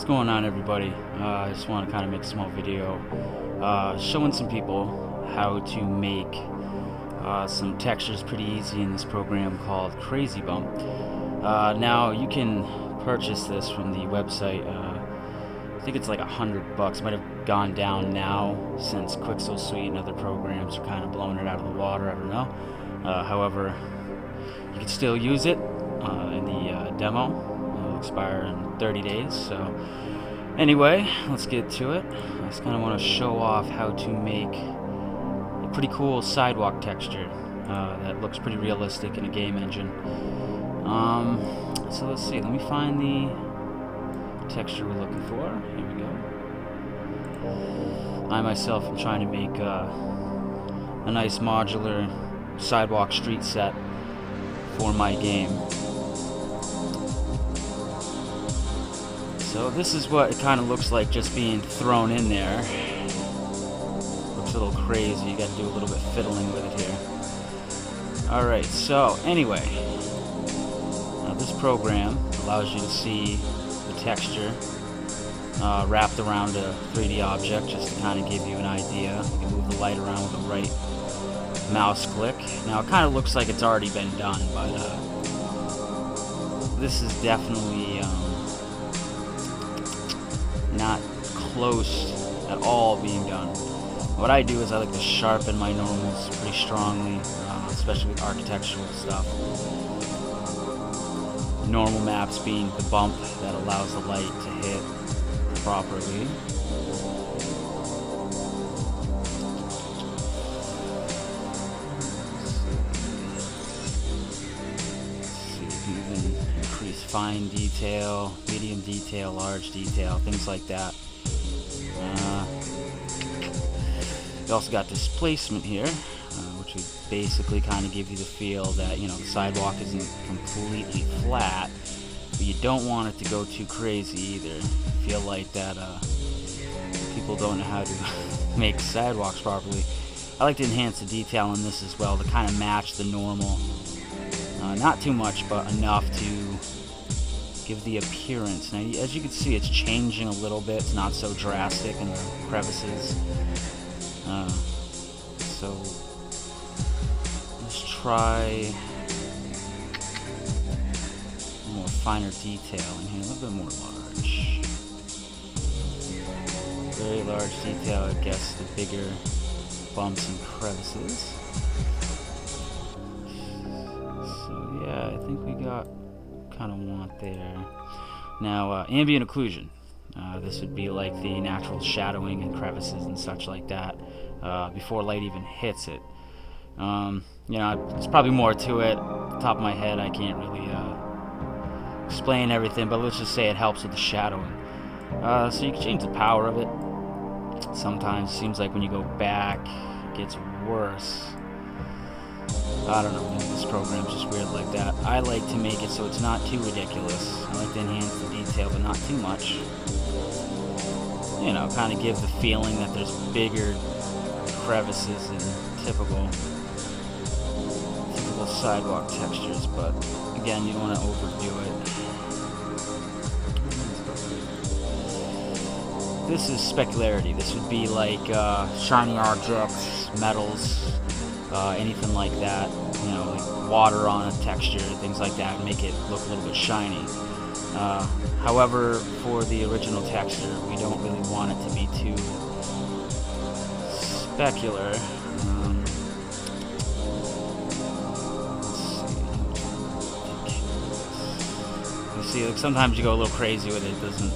What's going on, everybody? I just want to kind of make a small video showing some people how to make some textures pretty easy in this program called Crazy Bump. Now you can purchase this from the website. I think it's like $100. Might have gone down now since Quixel Suite and other programs are kind of blowing it out of the water. I don't know. However, you can still use it in the demo. It'll expire in 30 days. So anyway, let's get to it. I just kind of want to show off how to make a pretty cool sidewalk texture that looks pretty realistic in a game engine. So let's see. Let me find the texture we're looking for. Here we go. I myself am trying to make a nice modular sidewalk street set for my game. So this is what it kind of looks like just being thrown in there. Looks a little crazy. You got to do a little bit fiddling with it here. Alright, so anyway, this program allows you to see the texture wrapped around a 3D object just to kind of give you an idea. You can move the light around with the right mouse click. Now it kind of looks like it's already been done, but this is definitely not close at all being done. What I do is I like to sharpen my normals pretty strongly, especially with architectural stuff. Normal maps being the bump that allows the light to hit properly. Increase fine detail, medium detail, large detail, things like that. You also got displacement here, which would basically kind of give you the feel that, you know, the sidewalk isn't completely flat, but you don't want it to go too crazy either. I feel like that people don't know how to make sidewalks properly. I like to enhance the detail in this as well to kind of match the normal. Not too much, but enough to give the appearance. Now, as you can see, it's changing a little bit. It's not so drastic in the crevices. So let's try more finer detail in here. A little bit more large. Very large detail, I guess, the bigger bumps and crevices. Yeah, I think we got kind of want there. Now, ambient occlusion. This would be like the natural shadowing and crevices and such like that before light even hits it. You know, there's probably more to it. Off the top of my head, I can't really explain everything, but let's just say it helps with the shadowing. So you can change the power of it. Sometimes it seems like when you go back, it gets worse. I don't know, maybe this program's just weird like that. I like to make it so it's not too ridiculous. I like to enhance the detail, but not too much. You know, kind of give the feeling that there's bigger crevices than typical sidewalk textures, but again, you don't want to overdo it. This is Specularity. This would be like shiny objects, metals, anything like that, you know, like water on a texture, things like that, and make it look a little bit shiny. However, for the original texture, we don't really want it to be too specular. Let's see, like sometimes you go a little crazy with it, doesn't.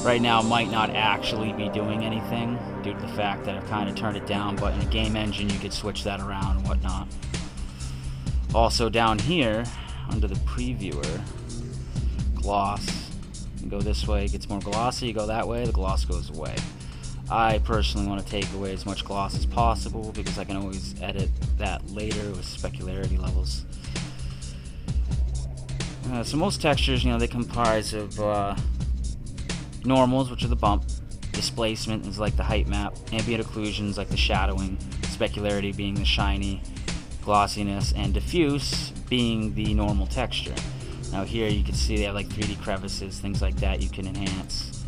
Right now might not actually be doing anything due to the fact that I've kind of turned it down, but in a game engine you could switch that around and whatnot. Also down here under the previewer, gloss, you go this way, it gets more glossy, you go that way, the gloss goes away. I personally want to take away as much gloss as possible because I can always edit that later with specularity levels. So most textures, you know, they comprise of normals, which are the bump, displacement is like the height map, ambient occlusion is like the shadowing, specularity being the shiny, glossiness, and diffuse being the normal texture. Now here you can see they have like 3D crevices, things like that you can enhance,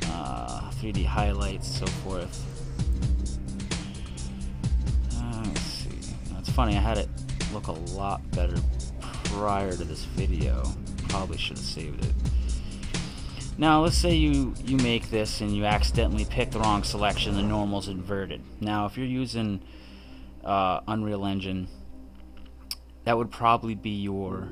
3D highlights, so forth. Let's see. It's funny, I had it look a lot better prior to this video. Probably should have saved it. Now let's say you make this and you accidentally pick the wrong selection, the normal's inverted. Now if you're using Unreal Engine, that would probably be your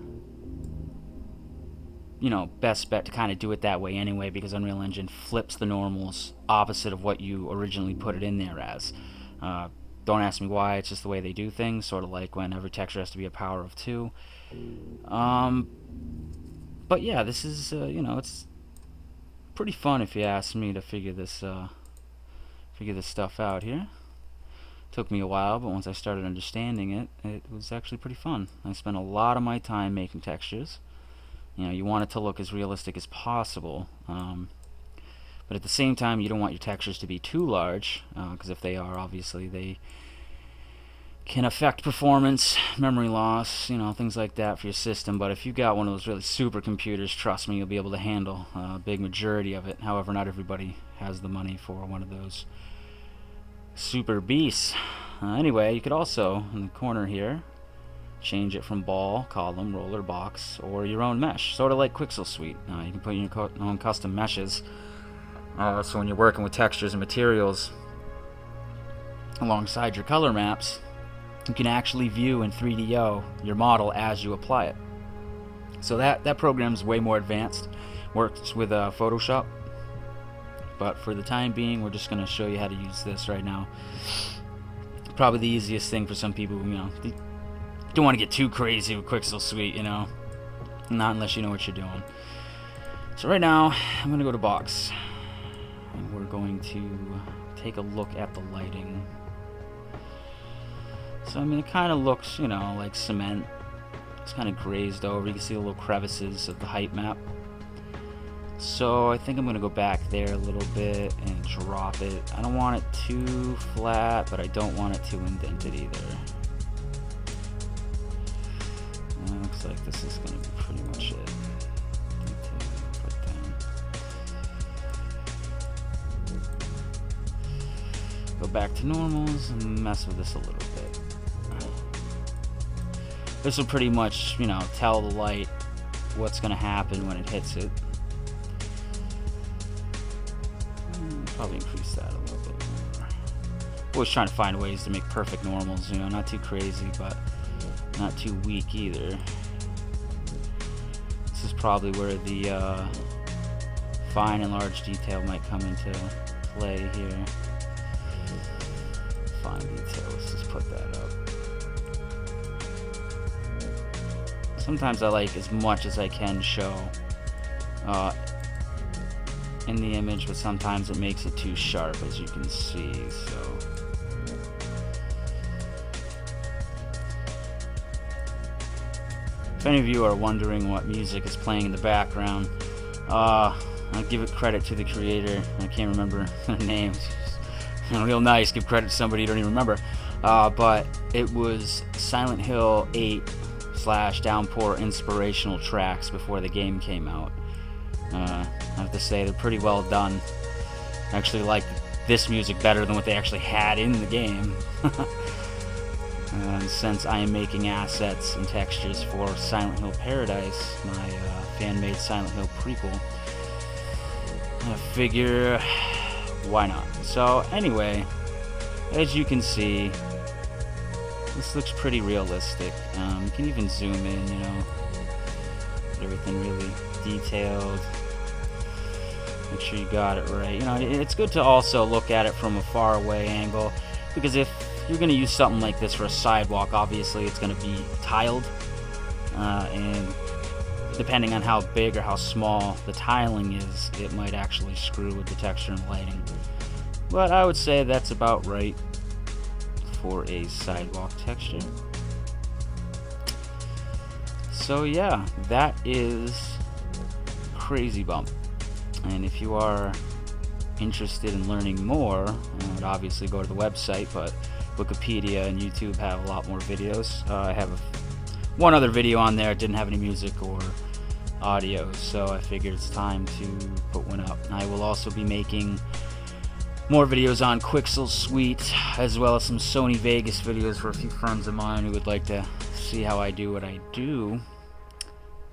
best bet to kind of do it that way anyway, because Unreal Engine flips the normals opposite of what you originally put it in there as. Don't ask me why, it's just the way they do things, sort of like when every texture has to be a power of 2. But yeah, this is, it's pretty fun if you ask me to figure this stuff out here. Took me a while, but once I started understanding it, it was actually pretty fun. I spent a lot of my time making textures. You want it to look as realistic as possible, but at the same time you don't want your textures to be too large, because if they are, obviously they can affect performance, memory loss, things like that for your system. But if you got one of those really super computers, trust me, you'll be able to handle a big majority of it. However, not everybody has the money for one of those super beasts. Anyway, you could also, in the corner here, change it from ball, column, roller, box, or your own mesh, sort of like Quixel Suite. You can put in your own custom meshes, so when you're working with textures and materials alongside your color maps, you can actually view in 3DO your model as you apply it. So that program's way more advanced, works with Photoshop, but for the time being we're just going to show you how to use this right now. Probably the easiest thing for some people who don't want to get too crazy with Quixel Suite, not unless you know what you're doing. So right now I'm going to go to box and we're going to take a look at the lighting. So it kind of looks like cement. It's kind of grazed over. You can see the little crevices of the height map. So I think I'm going to go back there a little bit and drop it. I don't want it too flat, but I don't want it too indented either. Looks like this is going to be pretty much it. Go back to normals and mess with this a little bit. This will pretty much, tell the light what's going to happen when it hits it. Probably increase that a little bit more. Always trying to find ways to make perfect normals, not too crazy, but not too weak either. This is probably where the fine and large detail might come into play here. Fine detail, let's just put that up. Sometimes I like as much as I can show in the image, but sometimes it makes it too sharp, as you can see. So if any of you are wondering what music is playing in the background, I give it credit to the creator. I can't remember their names. Real nice, give credit to somebody you don't even remember. But it was Silent Hill 8 / Downpour inspirational tracks before the game came out. I have to say they're pretty well done. I actually like this music better than what they actually had in the game. Since I am making assets and textures for Silent Hill Paradise, my fan-made Silent Hill prequel, I figure why not? So anyway, as you can see, this looks pretty realistic. You can even zoom in, get everything really detailed. Make sure you got it right. It's good to also look at it from a far away angle, because if you're going to use something like this for a sidewalk, obviously it's going to be tiled, and depending on how big or how small the tiling is, it might actually screw with the texture and lighting. But I would say that's about right for a sidewalk texture. So yeah, that is Crazy Bump. And if you are interested in learning more, I would obviously go to the website, but Wikipedia and YouTube have a lot more videos. I have one other video on there. It didn't have any music or audio, so I figured it's time to put one up. I will also be making more videos on Quixel Suite, as well as some Sony Vegas videos for a few friends of mine who would like to see how I do what I do.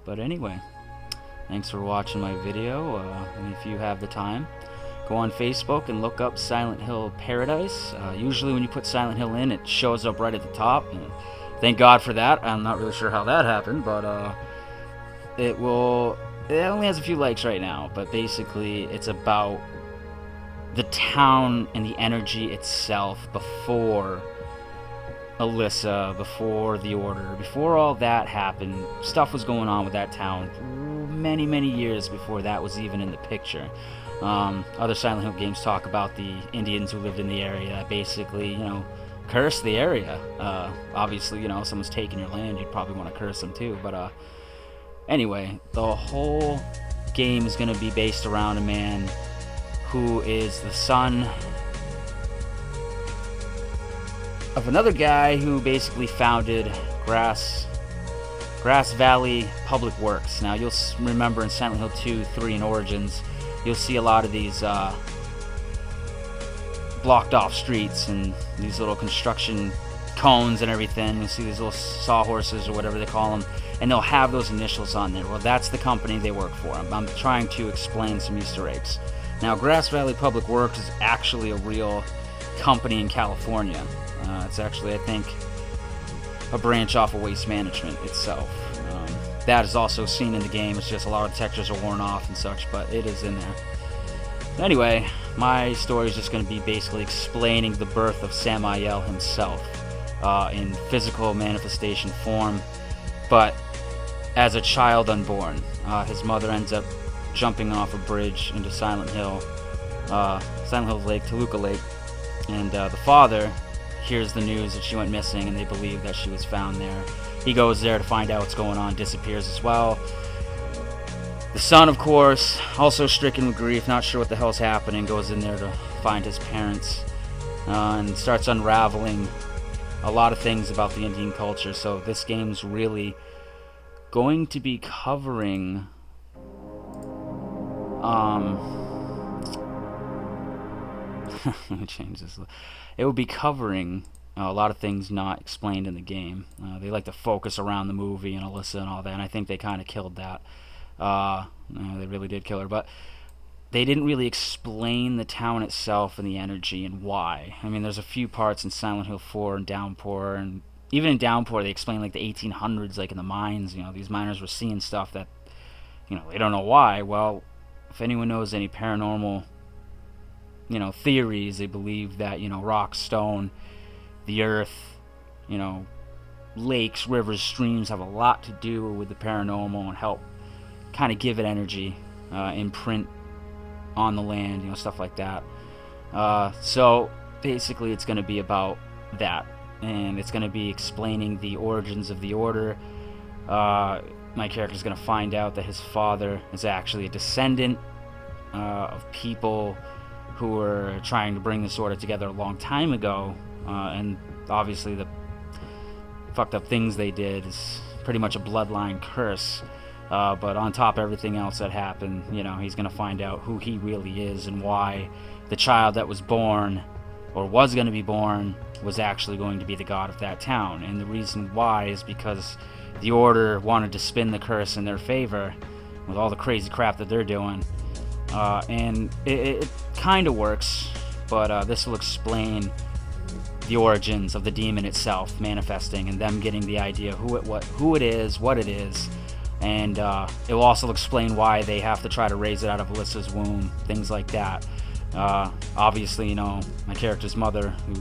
But anyway, thanks for watching my video, and if you have the time, go on Facebook and look up Silent Hill Paradise. Usually when you put Silent Hill in, it shows up right at the top, and thank God for that. I'm not really sure how that happened, but it only has a few likes right now, but basically it's about the town and the energy itself before Alyssa, before the Order, before all that happened. Stuff was going on with that town many years before that was even in the picture. Other Silent Hill games talk about the Indians who lived in the area that basically, cursed the area. Obviously, if someone's taking your land, you'd probably want to curse them too, but anyway, the whole game is going to be based around a man who is the son of another guy who basically founded Grass Valley Public Works. Now, you'll remember in Silent Hill 2, 3, and Origins, you'll see a lot of these blocked off streets and these little construction cones and everything. You'll see these little sawhorses or whatever they call them, and they'll have those initials on there. Well, that's the company they work for. I'm trying to explain some Easter eggs. Now, Grass Valley Public Works is actually a real company in California. It's actually, I think, a branch off of Waste Management itself. That is also seen in the game. It's just a lot of the textures are worn off and such, but it is in there. Anyway, my story is just going to be basically explaining the birth of Samael himself in physical manifestation form, but as a child unborn. His mother ends up jumping off a bridge into Silent Hill Lake, Toluca Lake, and the father hears the news that she went missing, and they believe that she was found there. He goes there to find out what's going on, disappears as well. The son, of course, also stricken with grief, not sure what the hell's happening, goes in there to find his parents, and starts unraveling a lot of things about the Indian culture. So this game's really going to be covering let me change this. It will be covering a lot of things not explained in the game. They like to focus around the movie and Alyssa and all that, and I think they kind of killed that. They really did kill her, but they didn't really explain the town itself and the energy and why. I mean, there's a few parts in Silent Hill 4 and Downpour, and even in Downpour they explain like the 1800s, like in the mines, these miners were seeing stuff that, they don't know why. Well, if anyone knows any paranormal theories, they believe that rock, stone, the earth, lakes, rivers, streams have a lot to do with the paranormal and help kind of give it energy, imprint on the land, stuff like that. So basically it's going to be about that, and it's going to be explaining the origins of the Order. My character's going to find out that his father is actually a descendant of people who were trying to bring this Order together a long time ago, and obviously the fucked up things they did is pretty much a bloodline curse. But on top of everything else that happened, he's going to find out who he really is and why the child that was born, or was going to be born, was actually going to be the god of that town. And the reason why is because the Order wanted to spin the curse in their favor with all the crazy crap that they're doing. And it kind of works, but this will explain the origins of the demon itself manifesting, and them getting the idea who it is, what it is, and it will also explain why they have to try to raise it out of Alyssa's womb, things like that. Obviously, my character's mother, who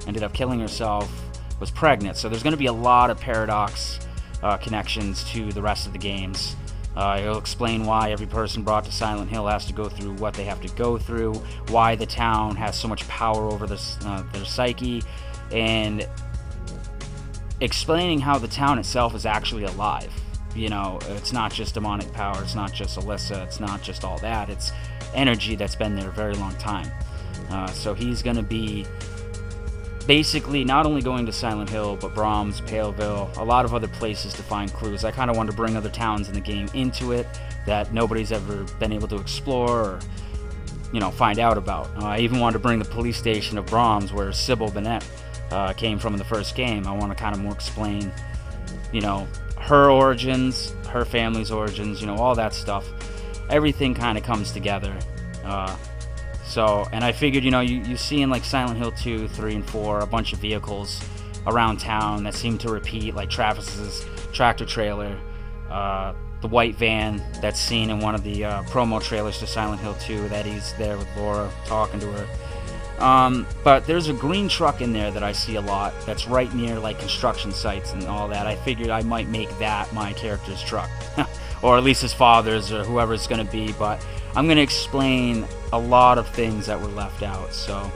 ended up killing herself, was pregnant, so there's going to be a lot of paradox connections to the rest of the games. It'll explain why every person brought to Silent Hill has to go through what they have to go through, why the town has so much power over their psyche, and explaining how the town itself is actually alive. It's not just demonic power, it's not just Alyssa, it's not just all that, it's energy that's been there a very long time. So he's going to be basically not only going to Silent Hill, but Brahms, Paleville, a lot of other places to find clues. I kind of wanted to bring other towns in the game into it that nobody's ever been able to explore or, you know, find out about. I even wanted to bring the police station of Brahms, where Sybil Bennett came from in the first game. I want to kind of more explain, you know, her origins, her family's origins, you know, all that stuff. Everything kind of comes together. And I figured, you know, you see in like Silent Hill 2, 3, and 4 a bunch of vehicles around town that seem to repeat, like Travis's tractor trailer, the white van that's seen in one of the promo trailers to Silent Hill 2, that he's there with Laura talking to her. But there's a green truck in there that I see a lot that's right near like construction sites and all that. I figured I might make that my character's truck. Or at least his father's, or whoever it's going to be. But I'm going to explain a lot of things that were left out. So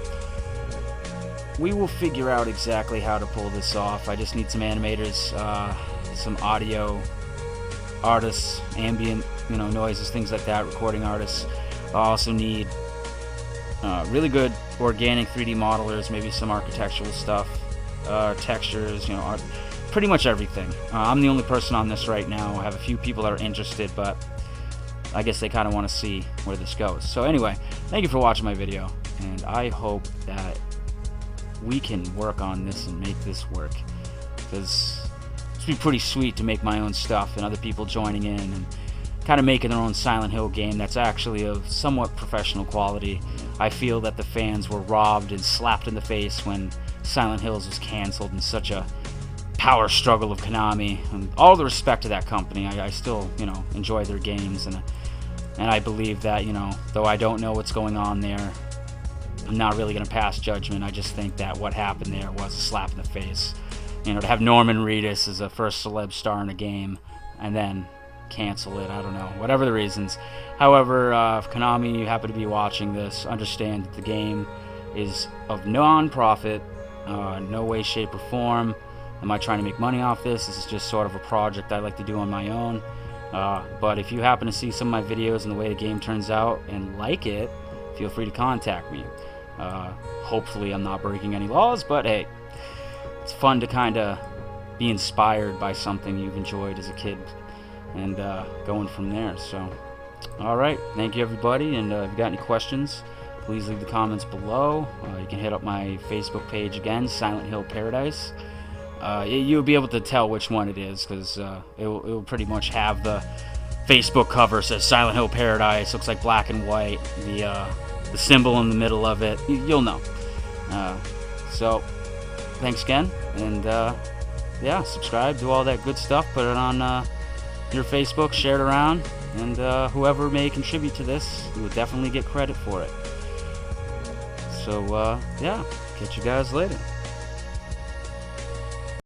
we will figure out exactly how to pull this off. I just need some animators, some audio artists, ambient, you know, noises, things like that, recording artists. I also need really good organic 3D modelers, maybe some architectural stuff, textures, you know, art, pretty much everything. I'm the only person on this right now. I have a few people that are interested, but I guess they kind of want to see where this goes. So anyway, thank you for watching my video, and I hope that we can work on this and make this work, because it's be pretty sweet to make my own stuff and other people joining in and kind of making their own Silent Hill game that's actually of somewhat professional quality. I feel that the fans were robbed and slapped in the face when Silent Hills was canceled in such a power struggle of Konami. And all the respect to that company, I still, you know, enjoy their games, and I believe that, you know, though I don't know what's going on there, I'm not really going to pass judgment. I just think that what happened there was a slap in the face. You know, to have Norman Reedus as a first celeb star in a game and then cancel it, I don't know, whatever the reasons. However, if Konami, you happen to be watching this, understand that the game is of non-profit, no way, shape, or form. Am I trying to make money off this? This is just sort of a project I like to do on my own. But if you happen to see some of my videos and the way the game turns out and like it, feel free to contact me. Hopefully I'm not breaking any laws, but hey, it's fun to kind of be inspired by something you've enjoyed as a kid and going from there. So, alright, thank you everybody, and if you've got any questions, please leave the comments below. You can hit up my Facebook page again, Silent Hill Paradise. You'll be able to tell which one it is, because it will pretty much have the Facebook cover says Silent Hill Paradise, looks like black and white, the symbol in the middle of it, you'll know. So thanks again, and yeah, subscribe, do all that good stuff, put it on your Facebook, share it around, and whoever may contribute to this, you will definitely get credit for it. So yeah, catch you guys later.